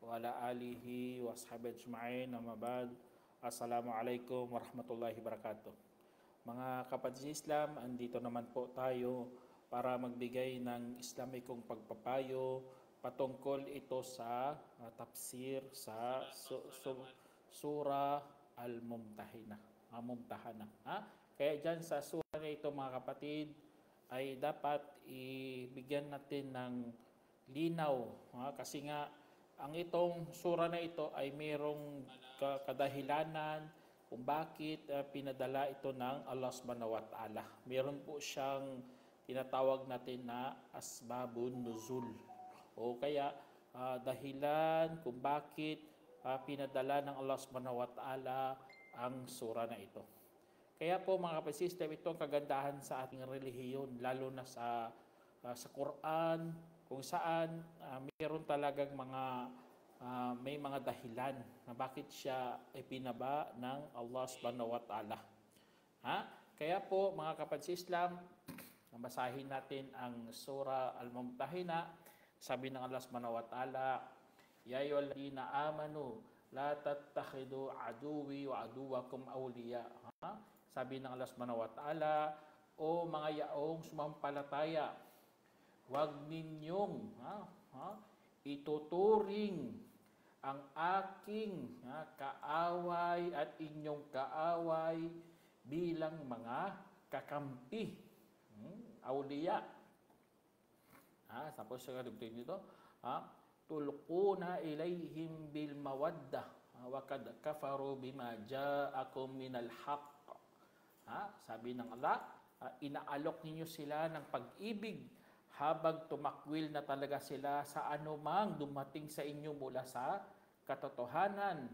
wa ala alihi wa sahbihi ajma'in, amma ba'd. Assalamualaikum warahmatullahi wabarakatuh. Mga kapatid sa Islam, andito naman po tayo para magbigay ng Islamikong pagpapayo patungkol ito sa tafsir sa Surah Al-Mumtahina. Mumtahana. Kaya dyan sa surah na ito mga kapatid ay dapat ibigyan natin ng linaw. Kasi nga ang itong sura na ito ay mayroong kadahilanan kung bakit pinadala ito ng Allah subhanahu wa ta'ala. Meron po siyang tinatawag natin na asbabun nuzul. O kaya dahilan kung bakit pinadala ng Allah subhanahu wa ta'ala ang sura na ito. Kaya po mga kapasistem, ito ang kagandahan sa ating relihiyon, lalo na sa Quran, kung saan mayroon talagang may mga dahilan na bakit siya ipinaba ng Allah subhanahu wa ta'ala. Kaya po mga kapatid sa Islam, basahin natin ang surah Al-Mumtahina. Sabi ng Allah subhanahu wa ta'ala, Ya ayyuhalladhina amanu la tattakhidu aduwi wa aduwakum awliya. Sabi ng Allah subhanahu wa ta'ala, o mga yaong sumampalataya, huwag ninyong ituturing ang aking kaaway at inyong kaaway bilang mga kakampi. Awliya. Tapos sa kadugtong nito, tulquna ilayhim bil mawaddah wa kad kafaru bima ja'akum minal haqq. Sabi ng Allah, inaalok ninyo sila ng pag-ibig habang tumakwil na talaga sila sa anumang dumating sa inyo mula sa katotohanan.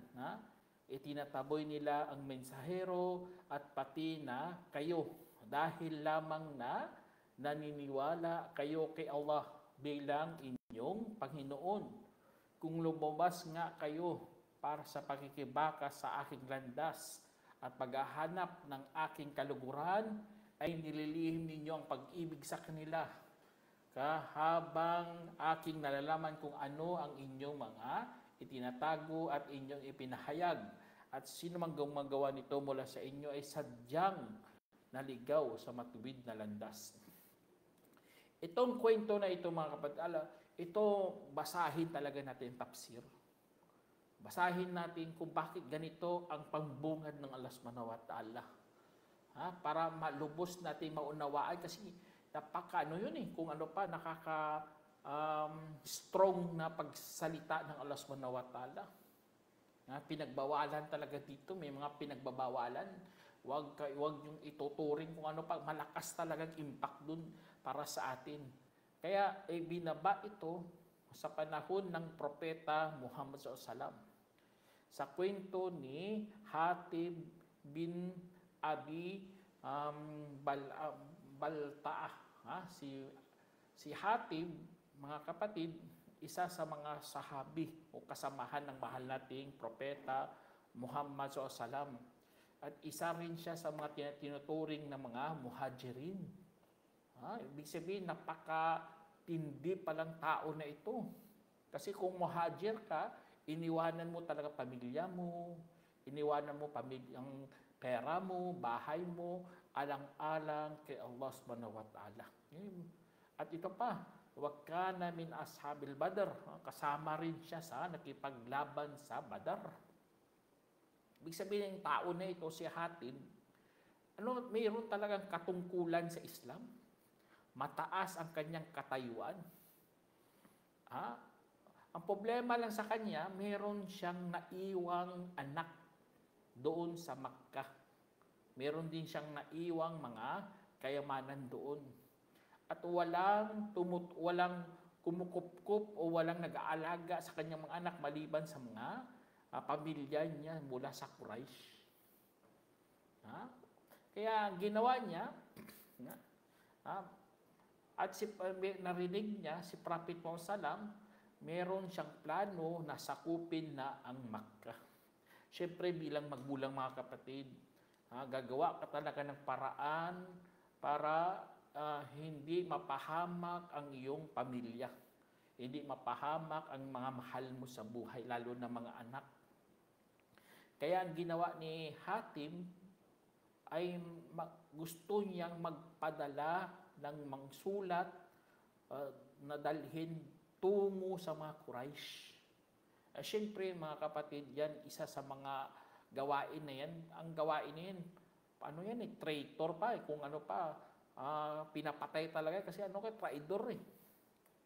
Itinataboy nila ang mensahero at pati na kayo dahil lamang na naniniwala kayo kay Allah bilang inyong Panginoon. Kung lumabas nga kayo para sa pakikibaka sa aking landas at paghahanap ng aking kaluguran, ay nililihim ninyo ang pag-ibig sa kanila. Habang aking nalalaman kung ano ang inyong mga itinatago at inyong ipinahayag. At sino mang gumagawa nito mula sa inyo ay sadyang naligaw sa matuwid na landas. Itong kwento na ito mga kapatid, ito basahin talaga natin tafsir. Basahin natin kung bakit ganito ang pambungad ng Allah subhanahu wa ta'ala. Para malubos natin maunawaan kasi kung ano pa, strong na pagsalita ng Allah subhanahu wa ta'ala. Pinagbawalan talaga dito, may mga pinagbabawalan. Huwag yung ituturing kung ano pa, malakas talagang impact dun para sa atin. Kaya binaba ito sa panahon ng propeta Muhammad SAW. Sa kwento ni Hatib bin Abi Baltaah. Si Hatib, mga kapatid, isa sa mga sahabi o kasamahan ng mahal nating propeta Muhammad SAW. At isa rin siya sa mga tinuturing na mga muhajirin. Ibig sabihin, napakatindi palang tao na ito. Kasi kung muhajir ka, iniwanan mo talaga pamilya mo, iniwanan mo ang pera mo, bahay mo, alang-alang kay Allah subhanahu wa ta'ala. At ito pa, wa kana min ashabil Badr, kasama rin siya sa nakipaglaban sa Badar. Ibig sabihin ng tao na ito, si Hatib, mayroon talagang katungkulan sa Islam. Mataas ang kanyang katayuan. Ang problema lang sa kanya, mayroon siyang naiwang anak doon sa Makkah. Meron din siyang naiwang mga kayamanan doon. At walang kumukup-kup o walang nag-aalaga sa kanyang mga anak maliban sa mga pamilya niya mula sa Quraysh. Kaya ginawa niya, at narinig niya si Prophet Muhammad SAW, meron siyang plano na sakupin na ang Makkah. Siyempre bilang magbulang mga kapatid, gagawa ka talaga ng paraan para hindi mapahamak ang iyong pamilya. hindi mapahamak ang mga mahal mo sa buhay, lalo na mga anak. Kaya ang ginawa ni Hatim ay gusto niyang magpadala ng mangsulat na dalhin tungo sa mga Quraysh. Siyempre mga kapatid, yan isa sa mga gawain na yan. Ang gawain na yan, ano yan traitor pa kung ano pa, pinapatay talaga kasi ano kay traidor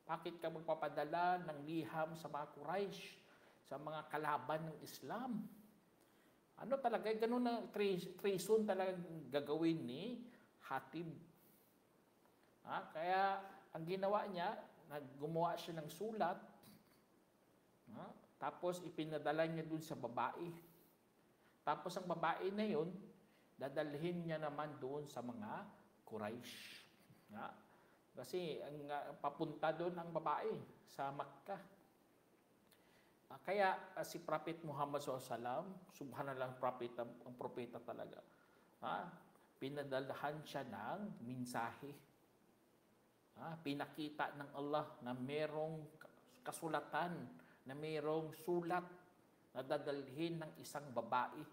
Bakit ka magpapadala ng liham sa mga Quraysh, sa mga kalaban ng Islam? Ano talaga, ganun na treason talaga gagawin ni Hatib. Kaya ang ginawa niya, gumawa siya ng sulat, tapos ipinadala niya dun sa babae. Tapos ang babae na yun, dadalhin niya naman doon sa mga Quraysh. Kasi papunta doon ang babae sa Makkah. Kaya si Prophet Muhammad SAW, subhanallah ang propeta talaga, pinadalhan siya ng mensahe. Pinakita ng Allah na merong kasulatan, na merong sulat na dadalhin ng isang babae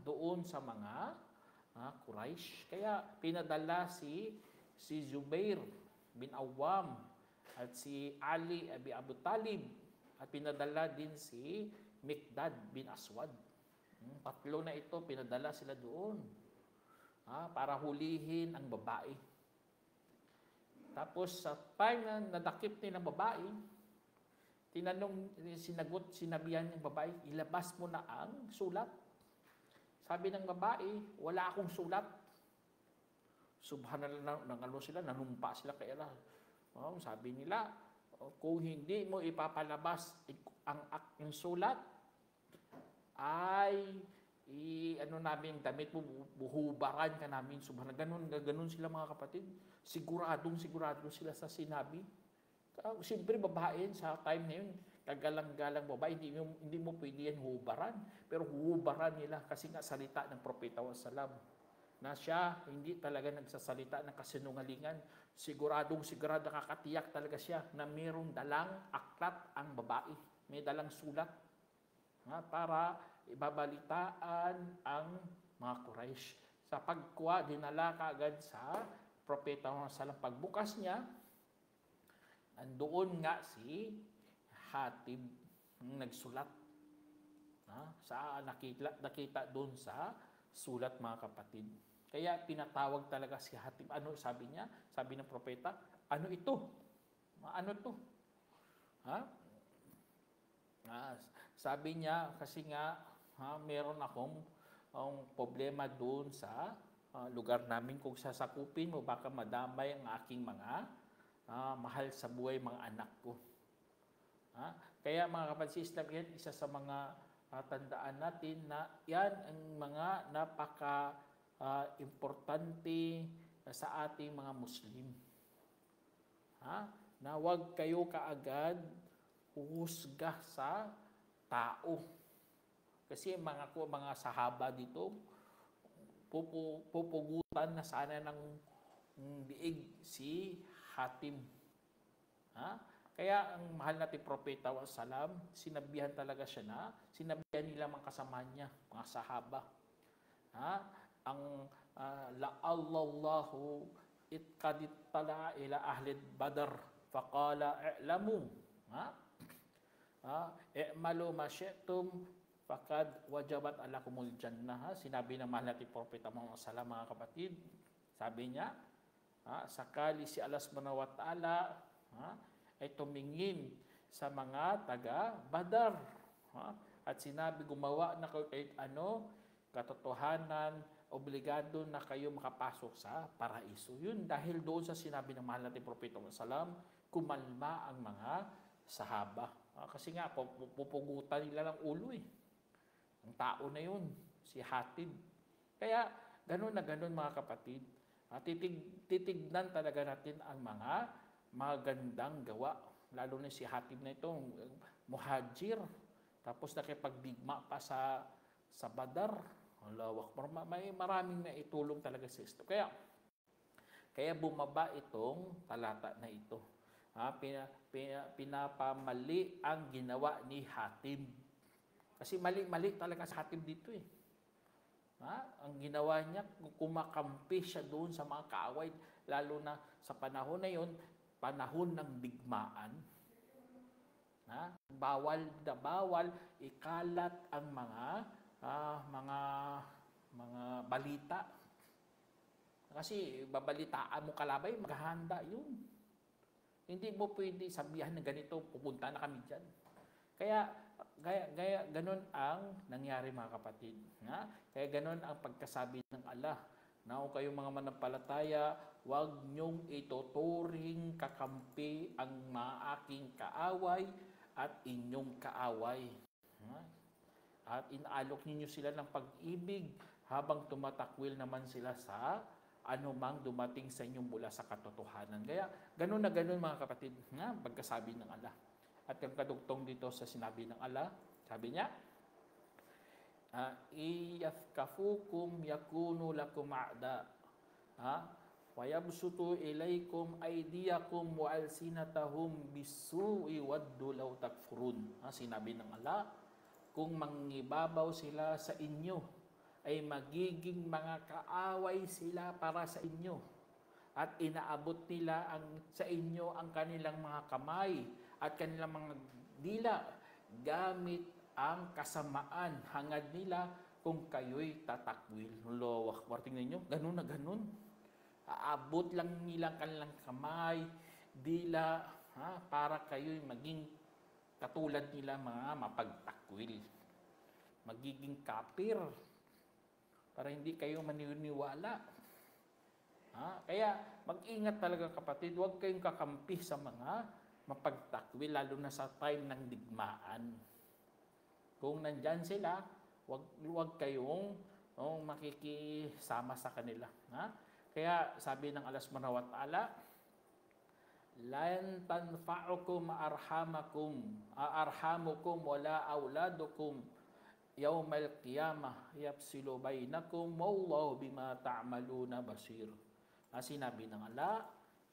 doon sa mga Quraysh. Kaya pinadala si Zubair bin Awam at si Ali bin Abu Talib at pinadala din si Miqdad bin Aswad. Tatlo na ito, pinadala sila doon para hulihin ang babae. Tapos sa time na nadakip nilang babae, sinabihan ng babae, ilabas mo na ang sulat. Sabi ng babae, wala akong sulat. Subhanallah, nanumpa sila kay Allah. Sabi nila, kung hindi mo ipapalabas ang sulat, ay namin damit mo, buhubaran ka namin. Subhanallah, ganun sila mga kapatid. Siguradong sila sa sinabi. Siyempre babae sa time na yun, kagalang-galang babae, hindi mo pwede yan hubaran. Pero hubaran nila kasi nga salita ng Propeta Wasallam na siya hindi talaga nagsasalita ng kasinungalingan. Sigurado nakakatiyak talaga siya na mayroong dalang aklat ang babae. May dalang sulat para ibabalitaan ang mga Quraysh. Sa pagkuha, dinala kaagad sa Propeta Wasallam. Pagbukas niya, andoon nga si Hatib nagsulat. Nakita doon sa sulat mga kapatid. Kaya pinatawag talaga si Hatib. Ano sabi niya? Sabi ng propeta, ano ito? Ano to? Sabi niya, kasi nga, meron akong problema doon sa lugar namin. Kung sasakupin mo, baka madamay ang aking mga mahal sa buhay, mga anak ko. Kaya mga kapatid sa Islam, yan isa sa mga tandaan natin na yan ang mga napaka-importante sa ating mga Muslim. Na huwag kayo kaagad uhusga sa tao. Kasi mga sahaba dito, pupugutan na sana ng biig si Hatim. Kaya ang mahal natin Propeta Wasallam, sinabihan talaga siya sinabihan nila mga kasama niya, mga sahaba. Ang la'allallahu itqadittala ila ahlid badar faqala i'lamu i'malu ma syi'tum faqad wajabat alakumul jannah. Sinabi ng mahal natin Propeta Muhammad sallallahu alaihi wasallam, mga kapatid, sabi niya, sakali si Allah subhanahu wa ta'ala ay tumingin sa mga taga Badar at sinabi, gumawa na kayo kahit ano, katotohanan, obligado na kayo makapasok sa paraiso. Yun dahil doon sa sinabi ng mahal natin Propeta Muhammad, kumalma ang mga sahaba. Kasi nga, pupugutan nila ng ulo ang tao na yun, si Hatib. Kaya, ganun na ganun mga kapatid. Titignan talaga natin ang mga magandang gawa. Lalo na si Hatib na ito, muhajir. Tapos nakipagdigma pa sa Badar. Allahu Akbar. May maraming naitulong talaga sa isto. Kaya bumaba itong talata na ito. pinapamali ang ginawa ni Hatim. Kasi mali-mali talaga sa Hatim dito eh. Ang ginawa niya, kumakampi siya doon sa mga kaaway, lalo na sa panahon na yon, panahon ng digmaan. Bawal na bawal ikalat ang mga balita. Kasi babalitaan mo kalabay, maghahanda yun. Hindi mo pwede sabihan na ganito, pupunta na kami dyan. Kaya ganun ang nangyari mga kapatid. Kaya ganun ang pagkasabi ng Allah. Now kayong mga manampalataya, huwag niyong ituturing kakampi ang maaking kaaway at inyong kaaway. At inaalok ninyo sila ng pag-ibig habang tumatakwil naman sila sa anumang dumating sa inyo mula sa katotohanan. Kaya ganun na ganun mga kapatid, pagkasabi ng Allah. At yung kadugtong dito sa sinabi ng Allah, sabi niya, iyafkafukum yakunu lakum a'da wa yabsutu ilaykum aydiyakum wa alsinatahum bisu'i waddu law takfurun. Sinabi ng Allah, kung mangibabaw sila sa inyo, ay magiging mga kaaway sila para sa inyo. At inaabot nila sa inyo ang kanilang mga kamay at kanilang mga dila gamit ang kasamaan, hangad nila kung kayo'y tatakwil. Allahu Akbar, tingnan nyo, ganun na ganun. Aabot lang nilang kanilang kamay, dila, para kayo'y maging katulad nila mga mapagtakwil. Magiging kapir, para hindi kayo maniniwala. Kaya mag-ingat talaga kapatid, huwag kayong kakampi sa mga mapagtakwil, lalo na sa time ng digmaan. Kung nandyan sila, huwag kayong makikisama sa kanila. Kaya sabi ng Allah subhanahu wa ta'ala, lan tanfa'ukum arhamukum wala auladukum yawmal qiyamah yafsilu bainakum wallahu bima ta'maluna basir. Sinabi ng Allah,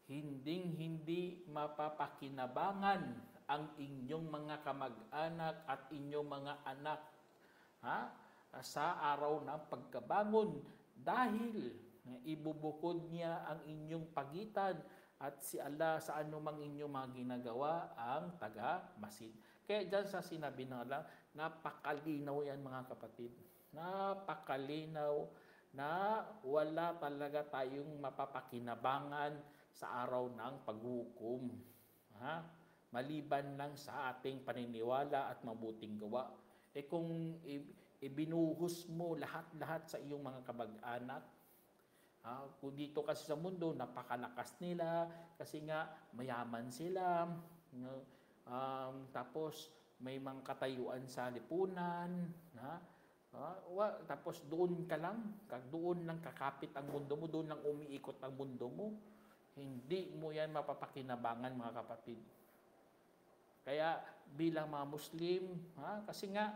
hindi mapapakinabangan ang inyong mga kamag-anak at inyong mga anak sa araw ng pagkabangon, dahil ibubukod niya ang inyong pagitan at si Allah sa anumang inyong mga ginagawa ang taga-masid. Kaya dyan sa sinabi ng Allah, napakalinaw yan mga kapatid. Napakalinaw na wala talaga tayong mapapakinabangan sa araw ng paghukom. Maliban lang sa ating paniniwala at mabuting gawa. Kung ibinuhos mo lahat-lahat sa iyong mga kamag-anak, kung dito kasi sa mundo, napakalakas nila, kasi nga mayaman sila, tapos may mga katayuan sa lipunan, tapos doon ka lang, doon lang kakapit ang mundo mo, doon lang umiikot ang mundo mo, hindi mo yan mapapakinabangan mga kapatid. Kaya bilang mga Muslim, kasi nga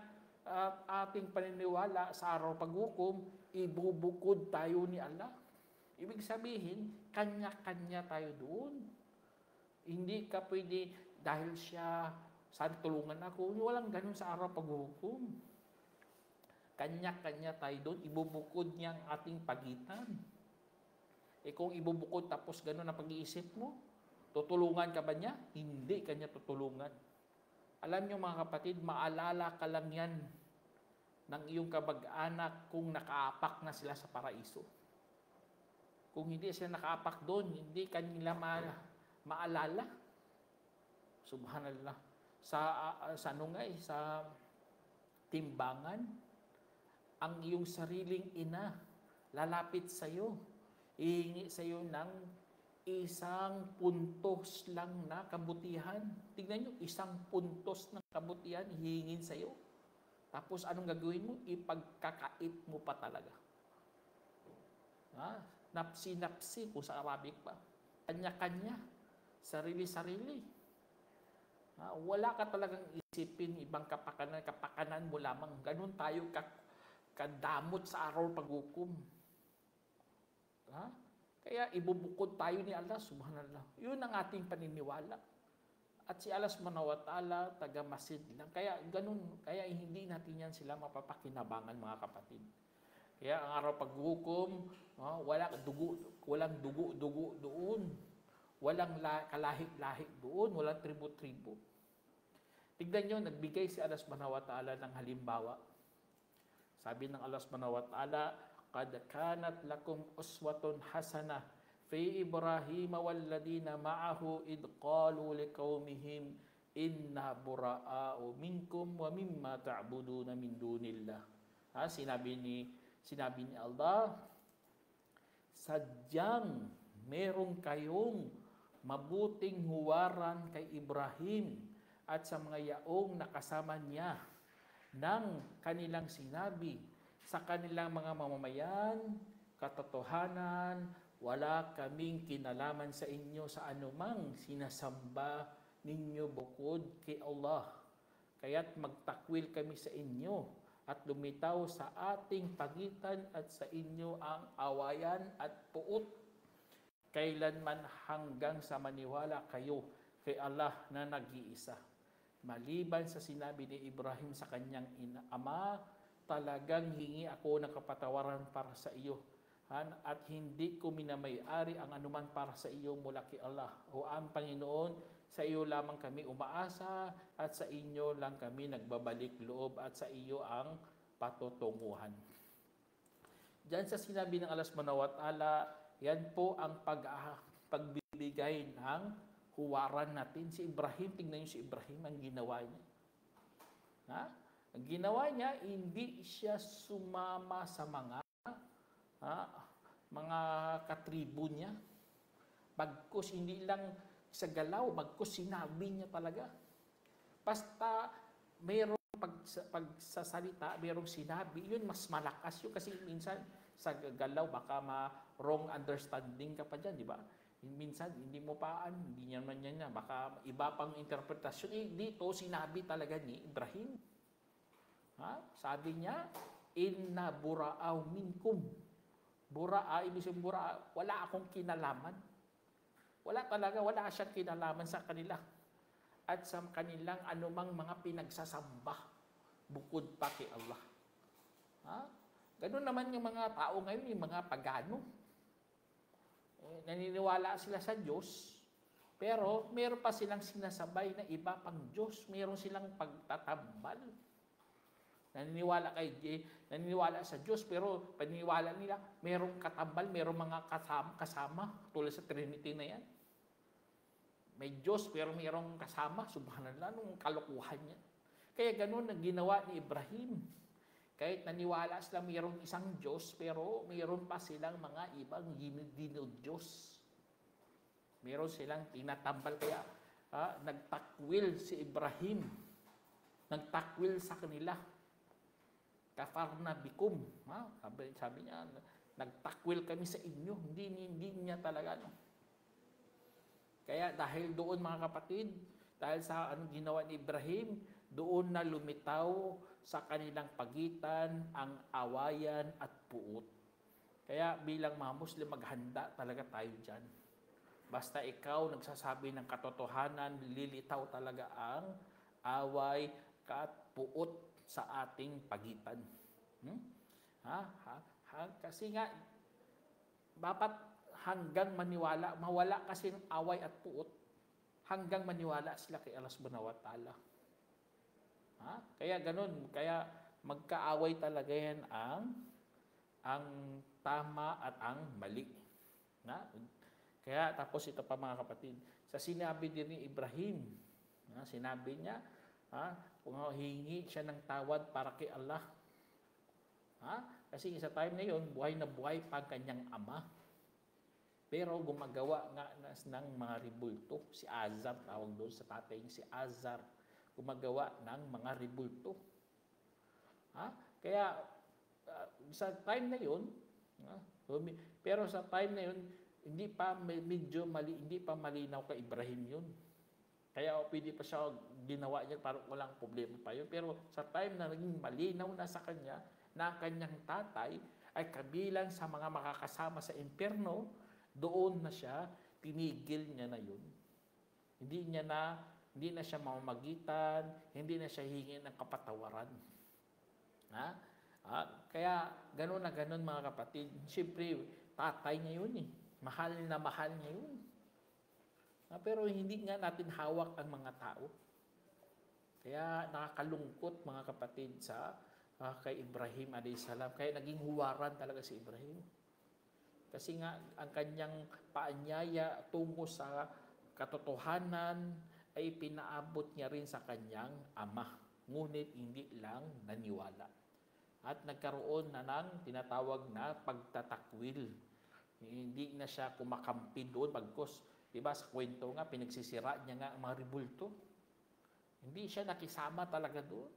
ating paniniwala sa araw paghukom, ibubukod tayo ni Allah. Ibig sabihin, kanya-kanya tayo doon. Hindi ka pwede, dahil siya, saan tulungan ako, walang ganun sa araw paghukom. Kanya-kanya tayo doon, ibubukod niya ang ating pagitan. Kung ibubukod tapos ganun ang pag-iisip mo, tutulungan ka ba niya? Hindi ka niya tutulungan. Alam niyo mga kapatid, maalala ka lang yan ng iyong kamag-anak kung nakaapak na sila sa paraiso. Kung hindi sila nakaapak doon, hindi kanila maalala. Subhanallah. Sa timbangan, ang iyong sariling ina lalapit sa iyo, ihingi sa iyo ng isang puntos lang na kabutihan. Tignan nyo, isang puntos ng kabutihan hihingin sa iyo. Tapos anong gagawin mo? Ipagkakait mo pa talaga. Napsi-napsi kung sa Arabic pa. Kanya-kanya. Sarili-sarili. Wala ka talagang isipin ibang kapakanan mo lamang. Ganun tayo kadamot sa araw paghukom. Kaya ibubukod tayo ni Allah, subhanallah. Yun ang ating paniniwala. At si Allah subhanahu wa ta'ala, taga-masid lang. Kaya ganun, kaya hindi natin yan sila mapapakinabangan mga kapatid. Kaya ang araw paghukom, walang dugo doon. Walang kalahit-lahit doon, walang tribo-tribo. Tignan nyo, nagbigay si Allah subhanahu wa ta'ala ng halimbawa. Sabi ng Allah subhanahu wa ta'ala, "Qad kanat lakum uswatun hasanah fi Ibrahim walladina ma'ahu id qalu liqaumihim inna bura'a'u minkum wa mimma ta'buduna min dunillah." Sinabi ni Allah, sadyang meron kayong mabuting huwaran kay Ibrahim at sa mga yaong nakasama niya ng kanilang sinabi sa kanilang mga mamamayan, katotohanan, wala kaming kinalaman sa inyo sa anumang sinasamba ninyo bukod kay Allah. Kaya't magtakwil kami sa inyo at lumitaw sa ating pagitan at sa inyo ang awayan at puot. Kailanman hanggang sa maniwala kayo kay Allah na nag-iisa. Maliban sa sinabi ni Ibrahim sa kanyang ama, talagang hingi ako ng kapatawaran para sa iyo. At hindi ko minamay-ari ang anuman para sa iyo mula kay Allah. O ang Panginoon, sa iyo lamang kami umaasa at sa inyo lang kami nagbabalik loob at sa iyo ang patutunguhan. Diyan sa sinabi ng Allah subhanahu wa ta'ala, yan po ang pagbibigay ng huwaran natin. Si Ibrahim, tingnan niyo si Ibrahim, ang ginawa niya. Ang ginawa niya, hindi siya sumama sa mga katribo niya. Bagkus, hindi lang sa galaw, bagkus sinabi niya talaga. Basta mayroong pagsasalita, mayroong sinabi, yun mas malakas yun. Kasi minsan sa galaw, baka wrong understanding ka pa dyan, di ba? Minsan, hindi mo paan, hindi niya naman yan, baka iba pang interpretasyon. Dito, sinabi talaga ni Ibrahim. Sabi niya, inna bura'aw minkum. Bura'a, ibig sabihin bura'a, wala akong kinalaman. Wala siyang kinalaman sa kanila. At sa kanilang anumang mga pinagsasamba, bukod pa kay Allah. Ganun naman yung mga tao ngayon, yung mga pagano. Naniniwala sila sa Diyos, pero meron pa silang sinasabay na iba pang Diyos. Meron silang pagtatambal. Naniniwala sa Diyos, pero paniniwala nila, merong katambal, merong mga kasama, tulad sa Trinity na yan. May Diyos, pero merong kasama, subhanallah, nung kalokohan niya. Kaya ganun ang ginawa ni Ibrahim. Kahit naniwala sila mayroong isang Diyos, pero mayroon pa silang mga ibang dinod-Diyos. Mayroon silang tinatambal. Kaya nagtakwil si Ibrahim. Nagtakwil sa kanila. Kafarna bikum. Sabi niya, nagtakwil kami sa inyo. Hindi niya talaga. Kaya dahil doon mga kapatid, dahil sa ginawa ni Ibrahim, doon na lumitaw sa kanilang pagitan ang awayan at puot. Kaya bilang mga Muslim, maghanda talaga tayo dyan. Basta ikaw nagsasabi ng katotohanan, lilitaw talaga ang away at puot sa ating pagitan. Kasi nga, dapat hanggang maniwala, mawala kasi ng away at puot, hanggang maniwala sila kay Allah subhanahu wa ta'ala. Kaya ganun, kaya magkaaway talaga yan ang tama at ang mali. Kaya tapos ito pa mga kapatid, sa sinabi din ni Ibrahim, sinabi niya, hingi siya ng tawad para kay Allah. Kasi sa time na yun, buhay na buhay pa kanyang ama. Pero gumagawa nga ng mga ribulto. Si Azar, tawag doon sa tatay niya, si Azar. Gumagawa ng mga ribulto. Kaya sa time na yun, pero sa time na yun, hindi pa malinaw kay Ibrahim yun. Kaya pwede pa siya ginawa niya, parang walang problema pa yun. Pero sa time na naging malinaw na sa kanya, na kanyang tatay ay kabilang sa mga makakasama sa impyerno, doon na siya, tinigil niya na yun. Hindi niya na Hindi na siya mamamagitan, hindi na siya hingi ng kapatawaran. Ha? Kaya gano'n na gano'n mga kapatid. Siyempre, tatay niya yun eh. Mahal na mahal niya yun. Pero hindi nga natin hawak ang mga tao. Kaya nakakalungkot mga kapatid sa kay Ibrahim alayhis salam. Kaya naging huwaran talaga si Ibrahim. Kasi nga ang kanyang paanyaya tungo sa katotohanan ay pinaabot niya rin sa kanyang ama. Ngunit hindi lang naniwala. At nagkaroon na ng tinatawag na pagtatakwil. Hindi na siya kumakampi doon. Bagkos, diba sa kwento nga, pinagsisira niya nga ang mga ribulto. Hindi siya nakisama talaga doon.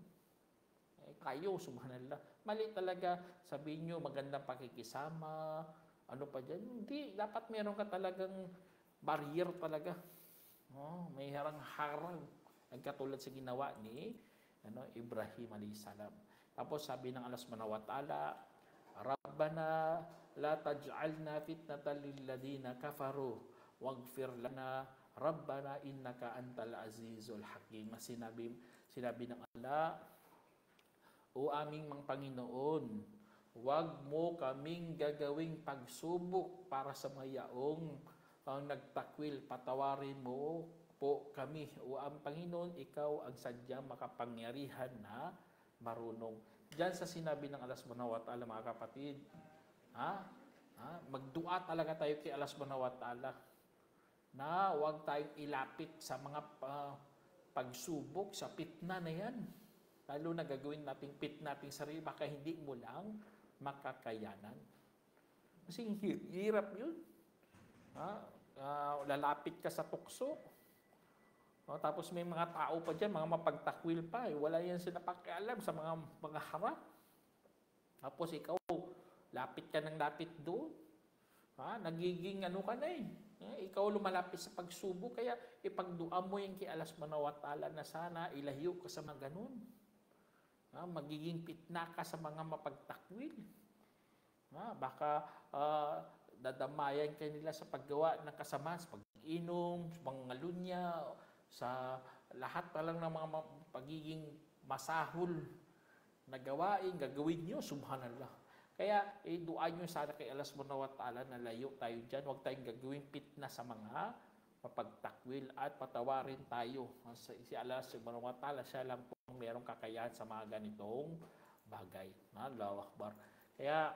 Kayo, subhanallah. Mali talaga, sabihin nyo, magandang pakikisama, ano pa dyan. Hindi, dapat meron ka talagang barrier talaga. May harang-harang. Nagkatulad sa ginawa ni Ibrahim alayhis salam. Tapos sabi ng Allah subhanahu wa ta'ala, Rabbana la taj'alna fitnatan lilladina kafaru waghfir lana Rabbana innaka antal azizul hakim. Sinabi ng Allah, O aming mga Panginoon, huwag mo kaming gagawing pagsubok para sa mga yaong ang nagtakwil, patawarin mo po kami. O ang Panginoon, ikaw ang sadyang makapangyarihan na marunong. Diyan sa sinabi ng Allah subhanahu wa ta'ala mga kapatid, magdua talaga tayo kay Allah subhanahu wa ta'ala na huwag tayong ilapit sa mga pagsubok, sa pitna na yan. Lalo na gagawin nating pitna nating sarili, baka hindi mo lang makakayanan. Kasi hirap yun. Lalapit ka sa tukso. Tapos may mga tao pa dyan, mga mapagtakwil pa. Wala yan sila pakialam sa mga harap. Tapos ikaw, lapit ka ng lapit doon. Nagiging ka na eh. Ikaw lumalapit sa pagsubok, kaya ipagdua mo yung kay Allah subhanahu wa ta'ala na sana ilahiyo ka sa mga ganun. Magiging pitna ka sa mga mapagtakwil. Baka dadamayan ka nila sa paggawa ng kasama, sa pag-inom, sa pangalunya, sa lahat pa lang ng mga pagiging masahol na gawain, gagawin nyo, subhanallah. Kaya, dua nyo sana kay Allah subhanahu wa ta'ala na layo tayo dyan. Huwag tayong gagawin pitna sa mga mapagtakwil at patawarin tayo. Si Allah subhanahu wa ta'ala, siya lang po mayroong kakayahan sa mga ganitong bagay. Allahu Akbar. Kaya,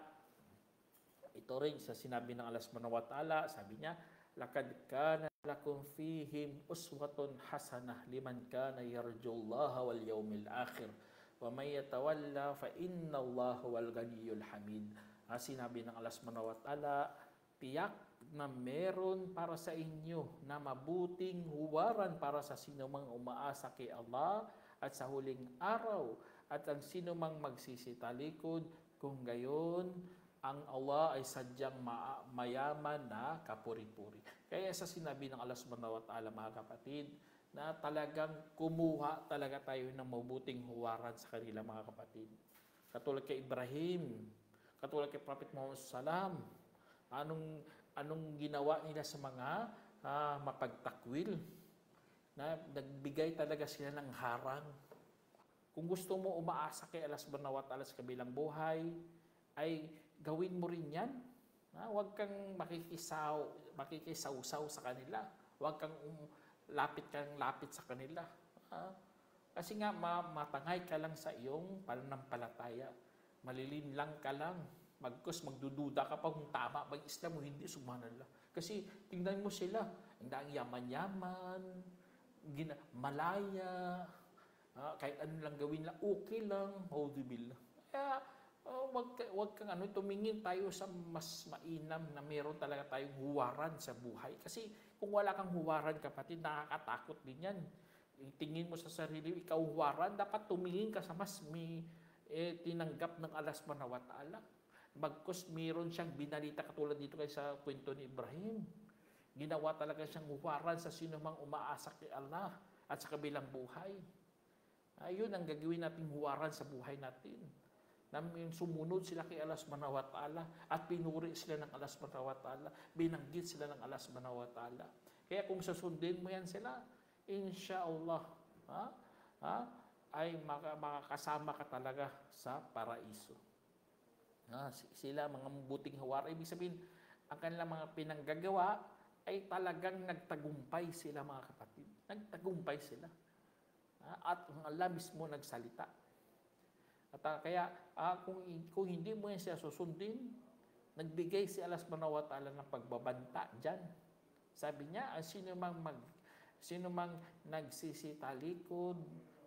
ito rin sa sinabi ng Allah subhanahu wa ta'ala, sabi niya, Lakad kana lakum fihim uswatun hasanah liman kana yarjullaha wal yawmil akhir. Wa may yatawalla fa innallaha wal ghaniyyul hamid. Sinabi ng Allah subhanahu wa ta'ala, tiyak na meron para sa inyo na mabuting huwaran para sa sino mang umaasa kay Allah at sa huling araw at ang sino mang magsisitalikod kung gayon ang Allah ay sadyang mayaman na kapuri-puri. Kaya sa sinabi ng Allah subhanahu wa ta'ala mga kapatid, na talagang kumuha talaga tayo ng mabuting huwaran sa kanila mga kapatid. Katulad kay Ibrahim, katulad kay Prophet Muhammad sallam, anong ginawa nila sa mga mapagtakwil? Na nagbigay talaga sila ng harang. Kung gusto mo umaasa kay Allah subhanahu wa ta'ala sa kabilang buhay, ay gawin mo rin yan. Huwag kang makikisawsaw sa kanila. Huwag kang lapit sa kanila. Kasi nga matangay ka lang sa iyong pananampalataya. Malilim lang ka lang. Magdududa ka pa kung tama ba yung Islam o hindi, subhanallah. Kasi tingnan mo sila, ang yaman-yaman, malaya, kahit ano lang gawin lang, okay lang, maudibillah. Kaya, wag kang tumingin tayo sa mas mainam na meron talaga tayong huwaran sa buhay. Kasi kung wala kang huwaran, kapatid, nakakatakot din yan. Tingin mo sa sarili, ikaw huwaran, dapat tumingin ka sa mas may tinanggap ng Allah subhanahu wa ta'ala. Bagkus meron siyang binalita katulad dito kay sa kwento ni Ibrahim. Ginawa talaga siyang huwaran sa sino mang umaasa kay Allah at sa kabilang buhay. Ayun ang gagawin nating huwaran sa buhay natin. Sumunod sila kay Allah subhanahu wa ta'ala at pinuri sila ng Allah subhanahu wa ta'ala, binanggit sila ng Allah subhanahu wa ta'ala. Kaya kung susundin mo yan sila, insyaallah, ha? Ha? Ay makakasama ka talaga sa paraiso. Sila mga mabuting hawara. Ibig sabihin, ang kanilang mga pinanggagawa ay talagang nagtagumpay sila, mga kapatid. Nagtagumpay sila. At ang Allah mismo nagsalita. At kaya kung hindi mo yan siya susundin, nagbigay si Allah subhanahu wa ta'ala ng pagbabanta dyan. Sabi niya, sino mang nagsisitalikod,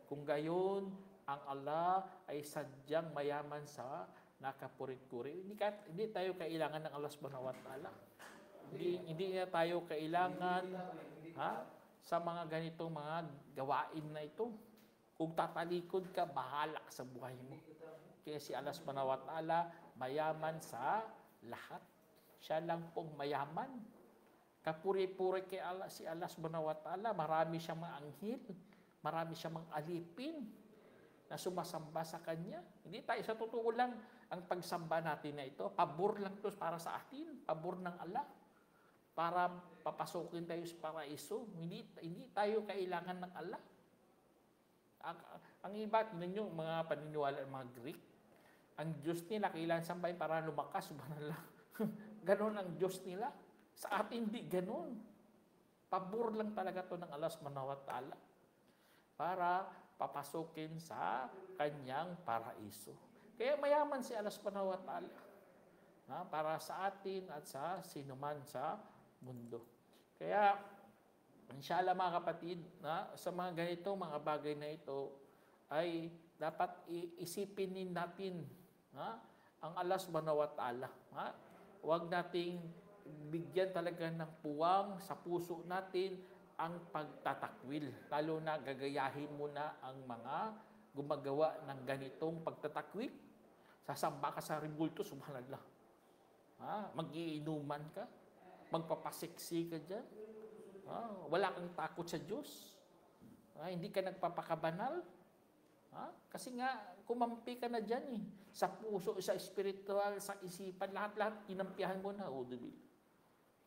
kung gayon, ang Allah ay sadyang mayaman sa nakapurit-puri. Hindi tayo kailangan ng Allah subhanahu wa ta'ala. Hindi na tayo kailangan sa mga ganitong mga gawain na ito. Kung tatalikod ka, bahala ka sa buhay mo. Kaya si Allah subhanahu wa ta'ala mayaman sa lahat. Siya lang pong mayaman. Kapuri-puri kay Allah, si Allah subhanahu wa ta'ala, marami siyang mga anghel, marami siyang mga alipin na sumasamba sa Kanya. Hindi tayo, sa totoo lang, ang pagsamba natin na ito, pabor lang ito para sa atin, pabor ng Allah, para papasukin tayo sa paraiso. Hindi tayo kailangan ng Allah. Ang iba, ninyo, mga paniniwala ng mga Greek, ang Diyos nila kailangan sambahin para lumakas, subhanallah. Ganon ang Diyos nila. Sa atin, hindi ganon. Pabor lang talaga ito ng Allah subhanahu wa ta'ala para papasukin sa Kanyang paraiso. Kaya mayaman si Allah subhanahu wa ta'ala para sa atin at sa sinuman sa mundo. Kaya, inshallah mga kapatid, sa mga ganito, mga bagay na ito, ay dapat isipin natin ang Allah subhanahu wa ta'ala. Huwag nating bigyan talaga ng puwang sa puso natin ang pagtatakwil. Lalo na gagayahin mo na ang mga gumagawa ng ganitong pagtatakwil. Sasamba ka sa rebulto, subhanallah. Mag-iinuman ka, magpapaseksi ka dyan. Wala kang takot sa Diyos. Hindi ka nagpapakabanal. Kasi nga, kumampi ka na dyan eh. Sa puso, sa spiritual, sa isipan, lahat-lahat, kinampihan mo na.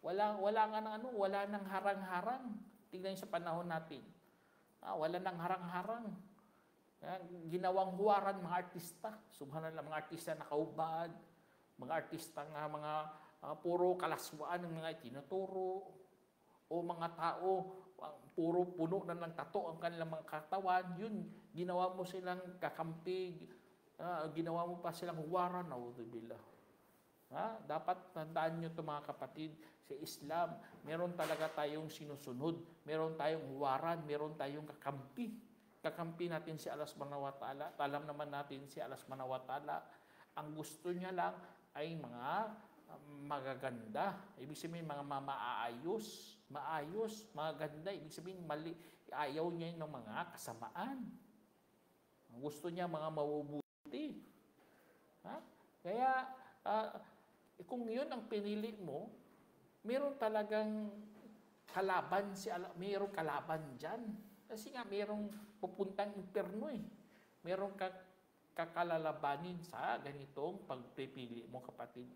Wala nga ng wala nang harang-harang. Tingnan sa panahon natin. Wala nang harang-harang. Ginawang huwaran mga artista. Subhanallah, mga artista nakaubad, mga artista nga mga puro kalaswaan ng mga tinuturo, o mga tao puro puno na ng tato ang kanilang mga katawan. Yun, ginawa mo silang kakampi, ginawa mo pa silang huwaran. Naudzubillah. Dapat tandaan nyo ito mga kapatid, sa Islam, meron talaga tayong sinusunod, meron tayong huwaran, meron tayong kakampi. Kakampi natin si Allah subhanahu wa ta'ala. Alam naman natin si Allah subhanahu wa ta'ala, ang gusto niya lang ay mga magaganda. Ibig sabihin, mga maayos, magaganda. Ibig sabihin, mali. Ayaw niya ng mga kasamaan. Ang gusto niya, mga mabubuti. Kaya, kung yun ang pinili mo, meron talagang kalaban mayroong kalaban dyan. Kasi nga, mayroong pupuntang impyerno eh. Mayroong kakalalabanin sa ganitong pagpipili mo, kapatid.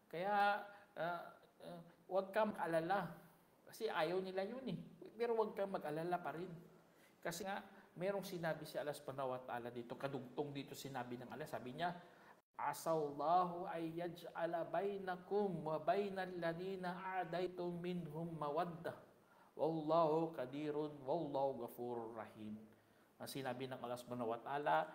Kaya, huwag kang mag-alala. Kasi ayaw nila yun eh. Pero huwag kang mag-alala pa rin. Kasi nga, mayroong sinabi si Allah subhanahu wa ta'ala dito, kadugtong dito sinabi ng Allah, sabi niya, Asallahu ay yaj'ala bainakum wa bainal ladina a'daytum minhum mawaddah. Wallahu qadirun, wallahu ghafurur rahim. Ang sinabi ng Allah subhanahu wa ta'ala,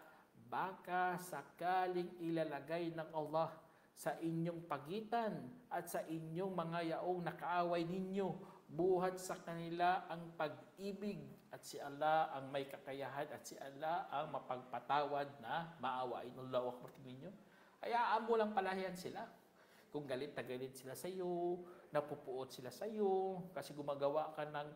baka sakaling ilalagay ng Allah sa inyong pagitan at sa inyong mga yaong nakaaway ninyo, buhat sa kanila ang pag-ibig, at si Allah ang may kakayahan, at si Allah ang mapagpatawad na maawain. Allahu Akbar. Ninyo. Hayaan mo lang palayan sila. Kung galit na galit sila sa iyo, napupuot sila sa iyo, kasi gumagawa ka ng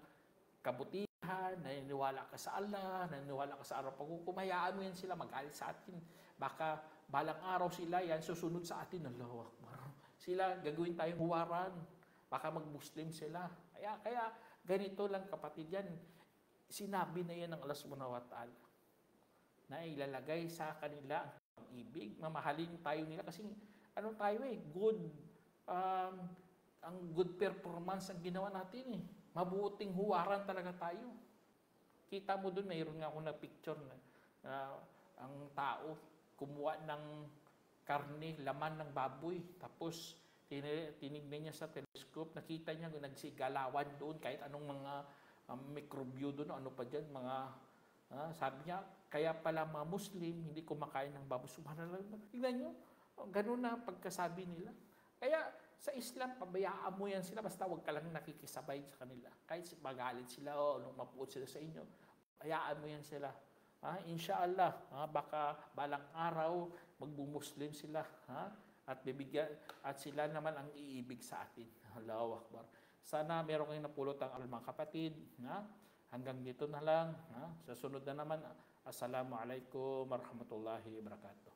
kabutihan, naniniwala ka sa Allah, naniniwala ka sa araw paghukom, hayaan mo yan sila magalit sa atin. Baka balang araw sila yan susunod sa atin. Allahu Akbar. Sila gagawin tayong huwaran. Baka mag-Muslim sila. Kaya ganito lang kapatid yan. Sinabi na yan ng Allah subhanahu wa ta'ala na ilalagay sa kanila ang pag-ibig. Mamahalin tayo nila kasi tayo good ang good performance ang ginawa natin eh. Mabuting huwaran talaga tayo. Kita mo doon, mayroon nga ako na picture na ang tao kumuha ng karne, laman ng baboy. Tapos tinignan niya sa telescope, nakita niya nagsigalawan doon kahit anong mga mikrobyo doon, ano pa dyan, mga sabi niya, kaya pala mga Muslim hindi kumakain ng baboy. Subhanallah. Tignan niyo, ganun na pagkasabi nila. Kaya sa Islam, pabayaan mo yan sila, basta wag ka lang nakikisabay sa kanila. Kahit magalit sila o mapuot sila sa inyo, hayaan mo yan sila. Inshallah, baka balang araw magbu-Muslim sila, at bibigyan at sila naman ang iibig sa atin. Allahu Akbar. Sana meron kayong napulot ang mga kapatid. Hanggang dito na lang. Sa sunod na naman, Assalamualaikum warahmatullahi wabarakatuh.